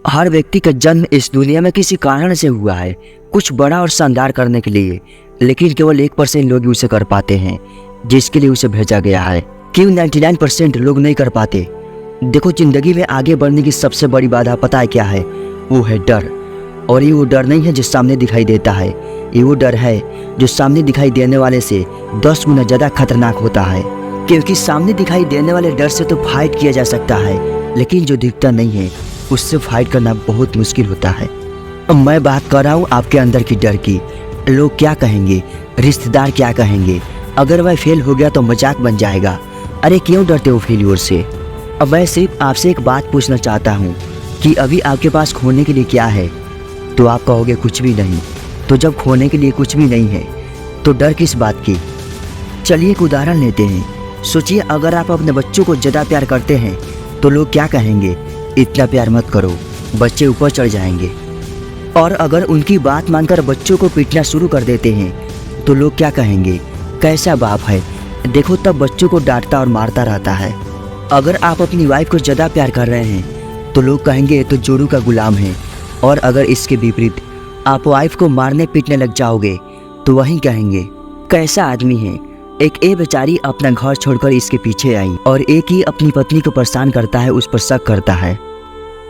हर व्यक्ति का जन्म इस दुनिया में किसी कारण से हुआ है, कुछ बड़ा और शानदार करने के लिए, लेकिन केवल 1% लोग ही उसे कर पाते हैं जिसके लिए उसे भेजा गया है। क्यों 99% लोग नहीं कर पाते? देखो, जिंदगी में आगे बढ़ने की सबसे बड़ी बाधा पता है क्या है? वो है डर। और ये वो डर नहीं है जो सामने दिखाई देता है, ये वो डर है जो सामने दिखाई देने वाले से 10 गुना ज़्यादा खतरनाक होता है। क्योंकि सामने दिखाई देने वाले डर से तो फाइट किया जा सकता है, लेकिन जो दिखता नहीं है उससे फाइट करना बहुत मुश्किल होता है। मैं बात कर रहा हूँ आपके अंदर की डर की। लोग क्या कहेंगे, रिश्तेदार क्या कहेंगे, अगर वह फेल हो गया तो मजाक बन जाएगा। अरे क्यों डरते हो फेल्योर से? अब मैं सिर्फ आपसे एक बात पूछना चाहता हूँ कि अभी आपके पास खोने के लिए क्या है? तो आप कहोगे कुछ भी नहीं। तो जब खोने के लिए कुछ भी नहीं है तो डर किस बात की? चलिए एक उदाहरण लेते हैं। सोचिए, अगर आप अपने बच्चों को ज़्यादा प्यार करते हैं तो लोग क्या कहेंगे? इतना प्यार मत करो, बच्चे ऊपर चढ़ जाएंगे। और अगर उनकी बात मानकर बच्चों को पीटना शुरू कर देते हैं तो लोग क्या कहेंगे? कैसा बाप है, देखो तब बच्चों को डांटता और मारता रहता है। अगर आप अपनी वाइफ को ज़्यादा प्यार कर रहे हैं तो लोग कहेंगे तो जोरू का गुलाम है। और अगर इसके विपरीत आप वाइफ को मारने पीटने लग जाओगे तो वही कहेंगे कैसा आदमी है, एक बेचारी अपना घर छोड़कर इसके पीछे आई और एक ही अपनी पत्नी को परेशान करता है, उस पर शक करता है।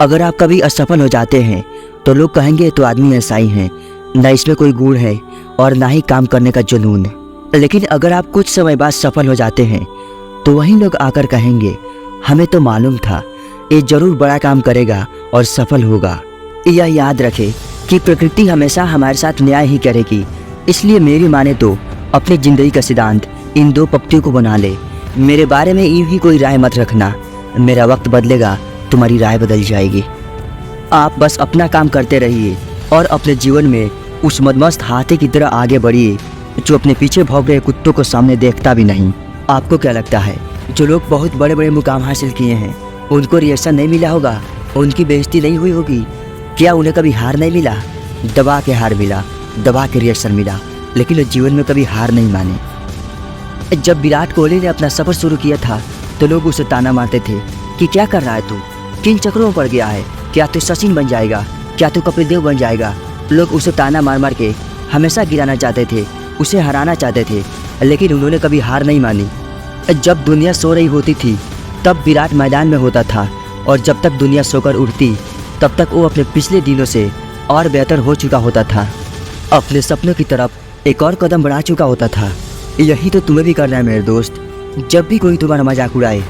अगर आप कभी असफल हो जाते हैं तो लोग कहेंगे तो आदमी ऐसा ही है, न इसमें कोई गुण है और ना ही काम करने का जुनून। लेकिन अगर आप कुछ समय बाद सफल हो जाते हैं तो वही लोग आकर कहेंगे हमें तो मालूम था ये जरूर बड़ा काम करेगा और सफल होगा। यह याद रखें कि प्रकृति हमेशा हमारे साथ न्याय ही करेगी। इसलिए मेरी माने तो अपनी ज़िंदगी का सिद्धांत इन 2 पंक्तियों को बना ले। मेरे बारे में यूं ही कोई राय मत रखना, मेरा वक्त बदलेगा, तुम्हारी राय बदल जाएगी। आप बस अपना काम करते रहिए और अपने जीवन में उस मदमस्त हाथी की तरह आगे बढ़िए जो अपने पीछे भौंक रहे कुत्तों को सामने देखता भी नहीं। आपको क्या लगता है, जो लोग बहुत बड़े बड़े मुकाम हासिल किए हैं उनको रिएक्शन नहीं मिला होगा? उनकी बेइज्जती नहीं हुई होगी? क्या उन्हें कभी हार नहीं मिला? दबा के हार मिला, दबा के रिएक्शन मिला, लेकिन वो जीवन में कभी हार नहीं माने। जब विराट कोहली ने अपना सफर शुरू किया था तो लोग उसे ताना मारते थे कि क्या कर रहा है तू, किन चक्रों में पड़ गया है, क्या तू सचिन बन जाएगा, क्या तू कपिल देव बन जाएगा। लोग उसे ताना मार मार के हमेशा गिराना चाहते थे, उसे हराना चाहते थे, लेकिन उन्होंने कभी हार नहीं मानी। जब दुनिया सो रही होती थी तब विराट मैदान में होता था, और जब तक दुनिया सोकर उठती तब तक वो अपने पिछले दिनों से और बेहतर हो चुका होता था, अपने सपनों की तरफ एक और कदम बढ़ा चुका होता था। यही तो तुम्हें भी करना है मेरे दोस्त। जब भी कोई तुम्हारा मजाक उड़ाए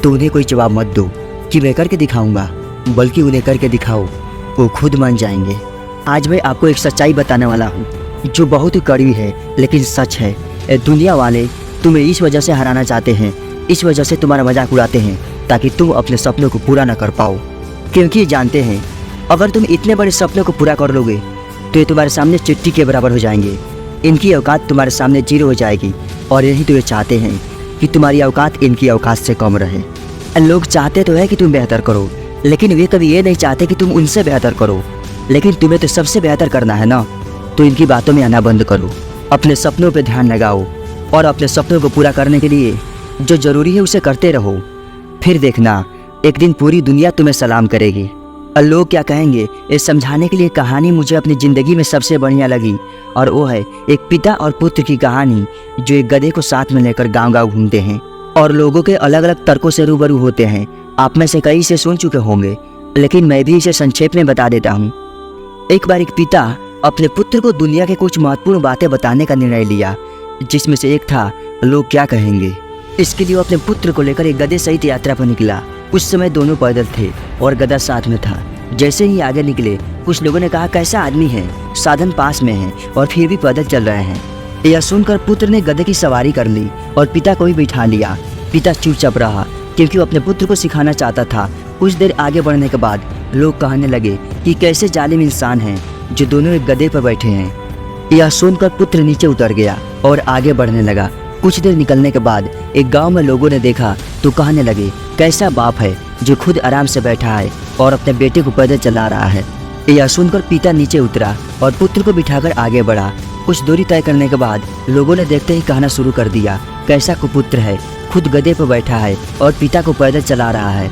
तो उन्हें कोई जवाब मत दो कि मैं करके दिखाऊंगा, बल्कि उन्हें करके दिखाओ, वो खुद मान जाएंगे। आज मैं आपको एक सच्चाई बताने वाला हूँ जो बहुत ही कड़वी है लेकिन सच है। दुनिया वाले तुम्हें इस वजह से हराना चाहते हैं, इस वजह से तुम्हारा मजाक उड़ाते हैं ताकि तुम अपने सपनों को पूरा ना कर पाओ। क्योंकि ये जानते हैं अगर तुम इतने बड़े सपनों को पूरा कर लोगे तो ये तुम्हारे सामने चिट्ठी के बराबर हो जाएंगे। इनकी औकात तुम्हारे सामने 0 हो जाएगी, और यही तो ये चाहते हैं कि तुम्हारी औकात इनकी औकात से कम रहे। लोग चाहते तो है कि तुम बेहतर करो, लेकिन वे कभी ये नहीं चाहते कि तुम उनसे बेहतर करो। लेकिन तुम्हें तो सबसे बेहतर करना है ना, तो इनकी बातों में आना बंद करो, अपने सपनों पर ध्यान लगाओ और अपने सपनों को पूरा करने के लिए जो ज़रूरी है उसे करते रहो। फिर देखना एक दिन पूरी दुनिया तुम्हें सलाम करेगी। लोग क्या कहेंगे ये समझाने के लिए कहानी मुझे अपनी ज़िंदगी में सबसे बढ़िया लगी, और वो है एक पिता और पुत्र की कहानी जो एक गधे को साथ में लेकर गांव-गांव घूमते हैं और लोगों के अलग अलग तर्कों से रूबरू होते हैं। आप में से कई इसे सुन चुके होंगे, लेकिन मैं भी इसे संक्षेप में बता देता हूँ। एक बार एक पिता अपने पुत्र को दुनिया के कुछ महत्वपूर्ण बातें बताने का निर्णय लिया, जिसमें से एक था लोग क्या कहेंगे। इसके लिए वो अपने पुत्र को लेकर एक गधे सहित यात्रा पर निकला। उस समय दोनों पैदल थे और गधा साथ में था। जैसे ही आगे निकले कुछ लोगों ने कहा कैसा आदमी है, साधन पास में है और फिर भी पैदल चल रहे हैं। यह सुनकर पुत्र ने गधे की सवारी कर ली और पिता को भी बिठा लिया। पिता चुपचाप रहा क्योंकि वो अपने पुत्र को सिखाना चाहता था। कुछ देर आगे बढ़ने के बाद लोग कहने लगे कि कैसे जालिम इंसान हैं जो दोनों एक गधे पर बैठे हैं। यह सुनकर पुत्र नीचे उतर गया और आगे बढ़ने लगा। कुछ देर निकलने के बाद एक गांव में लोगों ने देखा तो कहने लगे कैसा बाप है जो खुद आराम से बैठा है और अपने बेटे को पैदल चला रहा है। यह सुनकर पिता नीचे उतरा और पुत्र को बिठाकर आगे बढ़ा। कुछ दूरी तय करने के बाद लोगों ने देखते ही कहना शुरू कर दिया कैसा कुपुत्र है, खुद गधे पर बैठा है और पिता को पैदल चला रहा है।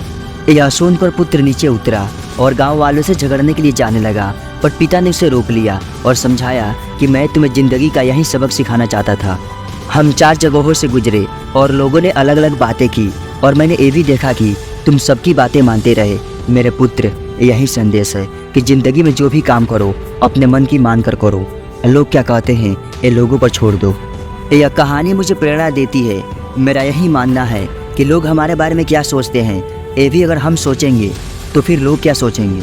यह सुनकर पुत्र नीचे उतरा और गांव वालों से झगड़ने के लिए जाने लगा। पर पिता ने उसे रोक लिया और समझाया कि मैं तुम्हें ज़िंदगी का यही सबक सिखाना चाहता था। हम 4 जगहों से गुजरे और लोगों ने अलग अलग बातें की और मैंने ये भी देखा कि तुम सबकी बातें मानते रहे। मेरे पुत्र, यही संदेश है कि ज़िंदगी में जो भी काम करो अपने मन की मान कर करो। लोग क्या कहते हैं ये लोगों पर छोड़ दो। यह कहानी मुझे प्रेरणा देती है। मेरा यही मानना है कि लोग हमारे बारे में क्या सोचते हैं, ये भी अगर हम सोचेंगे तो फिर लोग क्या सोचेंगे।